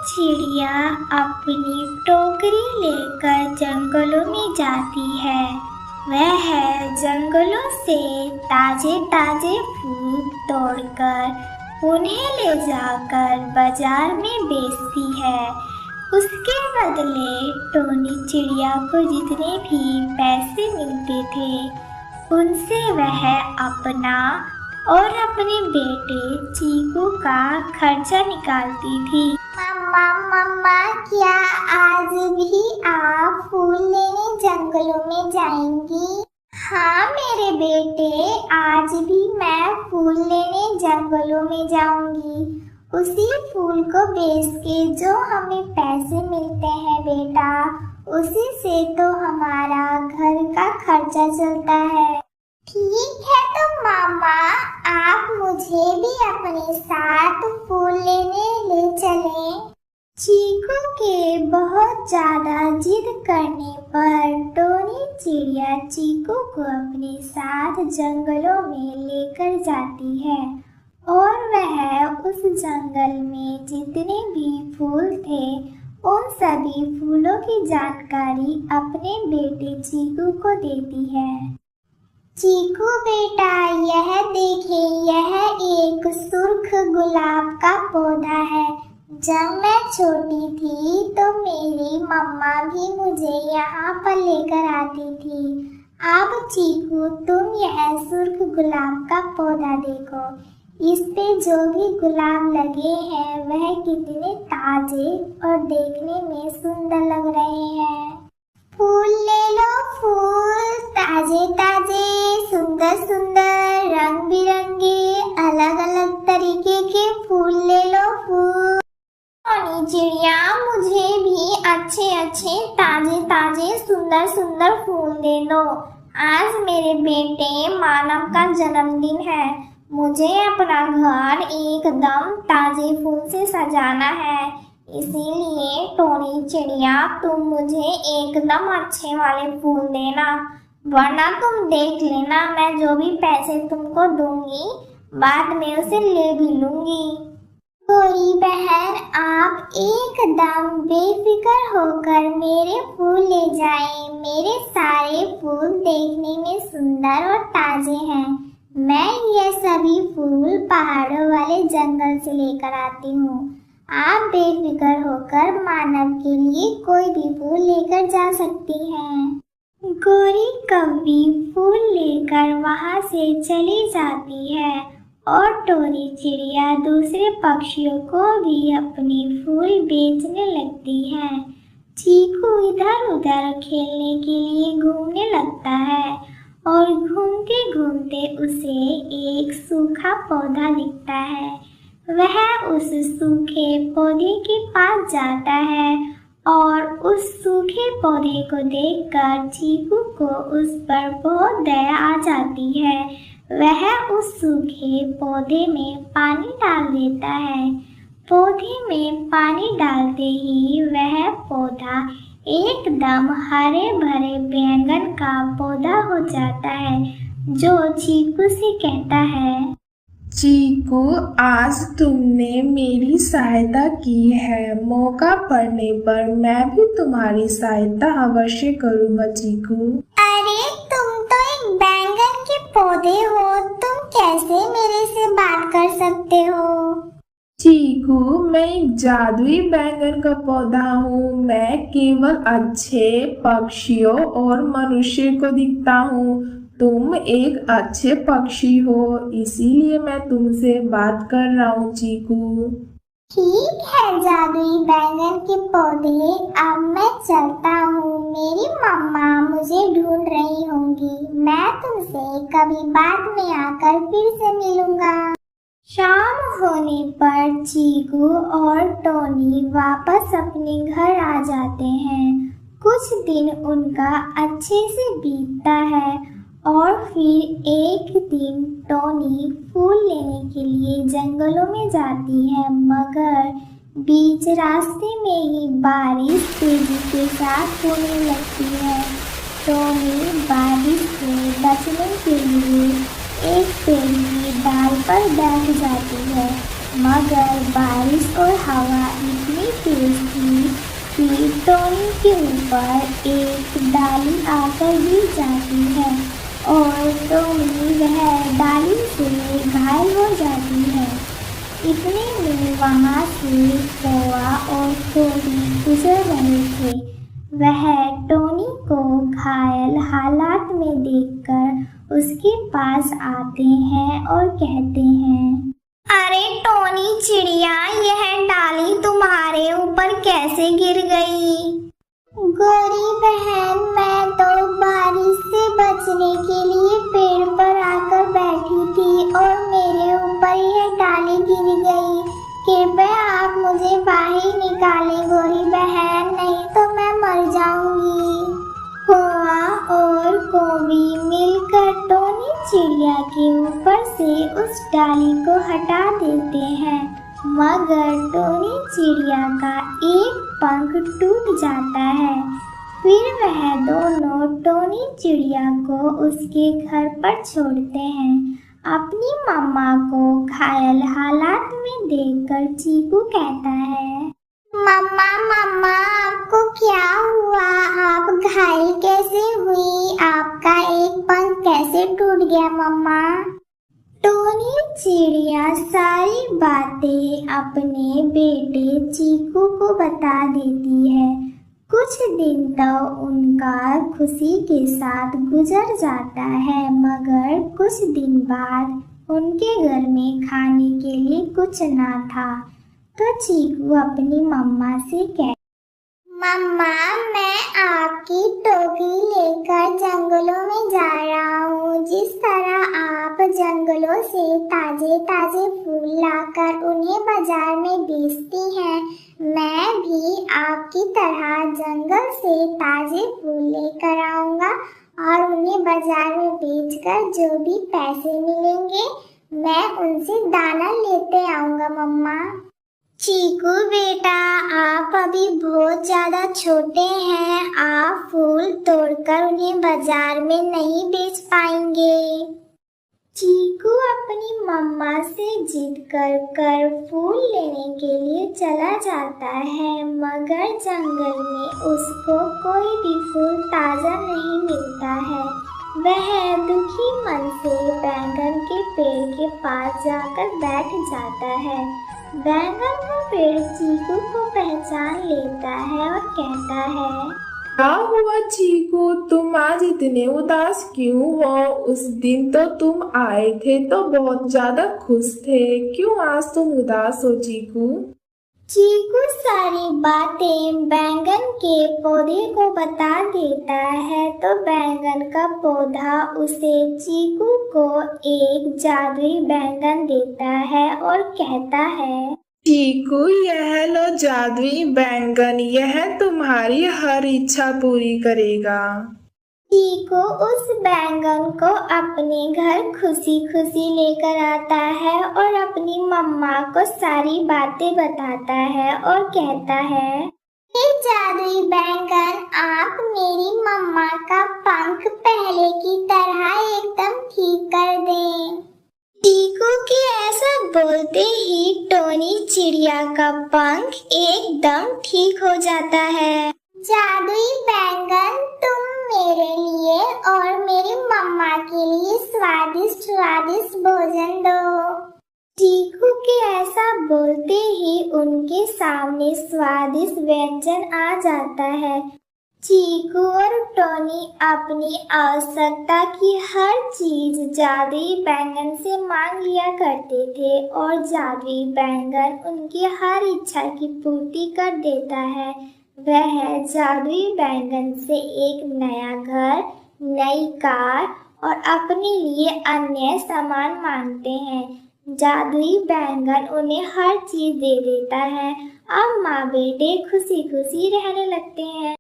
चिड़िया अपनी टोकरी लेकर जंगलों में जाती है। वह जंगलों से ताजे ताजे फूल तोड़कर उन्हें ले जाकर बाजार में बेचती है। उसके बदले टोनी चिड़िया को जितने भी पैसे मिलते थे उनसे वह अपना और अपने बेटे चीकू का खर्चा निकालती थी। मम्मा मम्मा, क्या आज भी आप फूल लेने जंगलों में जाएंगी? हाँ मेरे बेटे, आज भी मैं फूल लेने जंगलों में जाऊंगी। उसी फूल को बेच के जो हमें पैसे मिलते हैं बेटा, उसी से तो हमारा घर का खर्चा चलता है। ठीक है तो मामा, आप मुझे भी अपने साथ फूल लेने ले चलें। चीकू के बहुत ज्यादा जिद करने पर टोनी चिड़िया चीकू को अपने साथ जंगलों में लेकर जाती है और वह उस जंगल में जितने भी फूल थे उन सभी फूलों की जानकारी अपने बेटे चीकू को देती है। चीकू बेटा, यह देखें, यह एक सुर्ख गुलाब का पौधा है। जब मैं छोटी थी तो मेरी मम्मा भी मुझे यहाँ पर लेकर आती थी। अब चीकू, तुम यह सुर्ख गुलाब का पौधा देखो। इस पे जो भी गुलाब लगे हैं वह कितने ताजे और देखने में सुंदर लग रहे हैं। फूल ले लो फूल, ताजे ताजे, सुंदर सुंदर, रंग बिरंगे, अलग अलग तरीके के फूल ले लो फूल। टोनी चिड़िया, मुझे भी अच्छे अच्छे ताजे ताजे सुंदर सुंदर फूल दे दो। आज मेरे बेटे मानव का जन्मदिन है। मुझे अपना घर एकदम ताजे फूल से सजाना है। इसीलिए टोनी चिड़िया, तुम मुझे एकदम अच्छे वाले फूल देना, वरना तुम देख लेना मैं जो भी पैसे तुमको दूंगी बाद में उसे ले भी लूंगी। गोरी बहन, आप एकदम बेफिक्र होकर मेरे फूल ले जाएं। मेरे सारे फूल देखने में सुंदर और ताजे हैं। मैं ये सभी फूल पहाड़ों वाले जंगल से लेकर आती हूँ। आप बेफिक्र होकर मानव के लिए कोई भी फूल लेकर जा सकती हैं। गोरी कौवी फूल लेकर वहां से चली जाती है और टोनी चिड़िया दूसरे पक्षियों को भी अपने फूल बेचने लगती है। चीकू इधर उधर खेलने के लिए घूमने लगता है और घूमते घूमते उसे एक सूखा पौधा दिखता है। वह उस सूखे पौधे के पास जाता है और उस सूखे पौधे को देखकर चीकू को उस पर बहुत दया आ जाती है। वह उस सूखे पौधे में पानी डाल देता है। पौधे में पानी डालते ही वह पौधा एकदम हरे भरे बैंगन का पौधा हो जाता है, जो चीकू से कहता है, चीकू, आज तुमने मेरी सहायता की है। मौका पड़ने पर मैं भी तुम्हारी सहायता अवश्य करूँगा चीकू। अरे तुम तो एक बैंगन के पौधे हो, तुम कैसे मेरे से बात कर सकते हो? चीकू, मैं एक जादुई बैंगन का पौधा हूँ। मैं केवल अच्छे पक्षियों और मनुष्य को दिखता हूँ। तुम एक अच्छे पक्षी हो, इसीलिए मैं तुमसे बात कर रहा हूँ चीकू। ठीक है जादुई बैंगन के पौधे, अब मैं चलता हूँ। मेरी मम्मा मुझे ढूंढ रही होंगी। मैं तुमसे कभी बाद में आकर फिर से मिलूंगा। शाम होने पर चीकू और टोनी वापस अपने घर आ जाते हैं। कुछ दिन उनका अच्छे से बीतता है और फिर एक दिन टोनी फूल लेने के लिए जंगलों में जाती है, मगर बीच रास्ते में ही बारिश तेजी के साथ होने लगती है। टोनी बारिश से बचने के लिए एक पेड़ की डाल पर बैठ जाती है। मगर बारिश और हवा इतनी तेज थी कि टोनी के ऊपर एक डाली आकर गिर जाती है और टोनी वह डाली से घायल हो जाती है। इतने में वहाँ से कौवा और कोबी गुजर रहे थे। वह टोनी को घायल हालात में देखकर उसके पास आते हैं और कहते हैं, अरे टोनी चिड़िया, यह डाली तुम्हारे ऊपर कैसे गिर गई? गोरी बहन, मैं तो बारिश से बचने के लिए पेड़ पर आकर बैठी थी और मेरे ऊपर यह डाली गिर गई। कृपया आप मुझे बाहर निकालें गोरी बहन, नहीं तो मैं मर जाऊंगी। कौवा और कोबी मिलकर टोनी चिड़िया के ऊपर से उस डाली को हटा देते हैं, मगर टोनी चिड़िया का एक पंख टूट जाता है। फिर वह दोनों टोनी चिड़िया को उसके घर पर छोड़ते हैं। अपनी मम्मा को घायल हालात में देखकर चीकू कहता है, मम्मा मम्मा, आपको क्या हुआ? आप घायल कैसे हुई? आपका एक पंख कैसे टूट गया मम्मा? टोनी चिड़िया सारी बातें अपने बेटे चीकू को बता देती है। कुछ दिन तो उनका खुशी के साथ गुजर जाता है, मगर कुछ दिन बाद उनके घर में खाने के लिए कुछ ना था। तो चीकू अपनी मम्मा से कहता, मम्मा, मैं आपकी टोकरी लेकर जंगलों में जा रहा हूँ। जिस तरह आप जंगलों से ताजे ताजे फूल लाकर उन्हें बाजार में बेचती हैं, मैं भी आपकी तरह जंगल से ताजे फूल लेकर आऊँगा और उन्हें बाजार में बेचकर जो भी पैसे मिलेंगे मैं उनसे दाना लेते आऊँगा मम्मा। चीकू बेटा, आप अभी बहुत ज़्यादा छोटे हैं, आप फूल तोड़कर उन्हें बाजार में नहीं बेच पाएंगे। चीकू अपनी मम्मा से जिद कर फूल लेने के लिए चला जाता है, मगर जंगल में उसको कोई भी फूल ताज़ा नहीं मिलता है। वह दुखी मन से बैंगन के पेड़ के पास जाकर बैठ जाता है। बैंगन का पेड़ चीकू को पहचान लेता है और कहता है, क्या हुआ चीकू, तुम आज इतने उदास क्यों हो? उस दिन तो तुम आए थे तो बहुत ज्यादा खुश थे, क्यों आज तुम उदास हो चीकू? चीकू सारी बातें बैंगन के पौधे को बता देता है। तो बैंगन का पौधा उसे चीकू को एक जादुई बैंगन देता है और कहता है, चीकू, यह लो जादुई बैंगन, यह तुम्हारी हर इच्छा पूरी करेगा। चीकू उस बैंगन को अपने घर खुशी खुशी लेकर आता है और अपनी मम्मा को सारी बातें बताता है और कहता है, ये जादुई बैंगन, आप मेरी मम्मा का पंख पहले की तरह एकदम ठीक कर दें। चीकू के ऐसा बोलते ही टोनी चिड़िया का पंख एकदम ठीक हो जाता है। जादुई बैंगन, तुम मेरे लिए और मेरी मम्मा के लिए स्वादिष्ट स्वादिष्ट भोजन दो। चीकू के ऐसा बोलते ही उनके सामने स्वादिष्ट व्यंजन आ जाता है। चीकू और टोनी अपनी आवश्यकता की हर चीज जादुई बैंगन से मांग लिया करते थे और जादुई बैंगन उनकी हर इच्छा की पूर्ति कर देता है। वह जादुई बैंगन से एक नया घर, नई कार और अपने लिए अन्य सामान मांगते हैं। जादुई बैंगन उन्हें हर चीज दे देता है। अब माँ बेटे खुशी खुशी रहने लगते हैं।